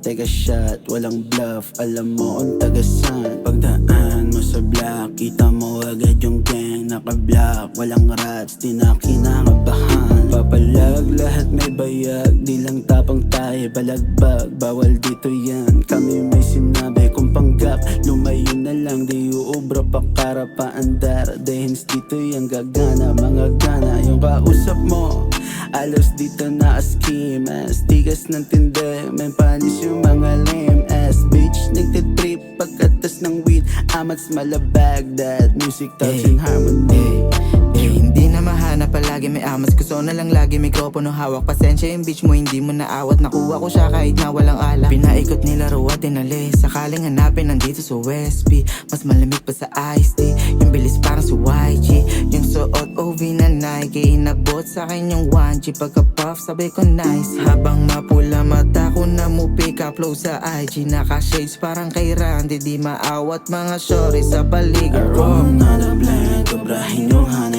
take a shot, walang bluff, alam mo kung tagasan. Pagdaan mo sa block, kita mo agad yung gang naka-block. Walang rats, di na kinakabahan. Papalag, lahat may bayag, di lang tapang tayo balagbag. Bawal dito yan, kami may sinabi kung panggap. Lumayo na lang, di uubra pa kara pa andar. Dehins dito yan gagana, mga gana. Yung kausap mo, alos dito na askimas. Tigas ng tinde, may panis yung mga lame ass bitch. Nagtitrip pagkatas ng weed, amats malabag. That music talks in harmony. Hindi na mahanap palagi may amas. Gusto na lang lagi mikropono hawak. Pasensya yung bitch mo hindi mo naawat. Nakuha ko siya kahit na walang alak. Pinaikot nila raw at inalis. Sakaling hanapin nandito sa West P. Mas malamig pa sa Ice Tea. Yung bilis parang si YG. Yung suot OV na Nike. Inabot sa akin yung 1G. Pagka-puff sabi ko nice. Habang mapula mata ko na mo pick up flow sa IG. Naka-shades parang kay Randy. Di maawat mga shorty sa paligid ko. Around na the blank, obrahin yung hanay.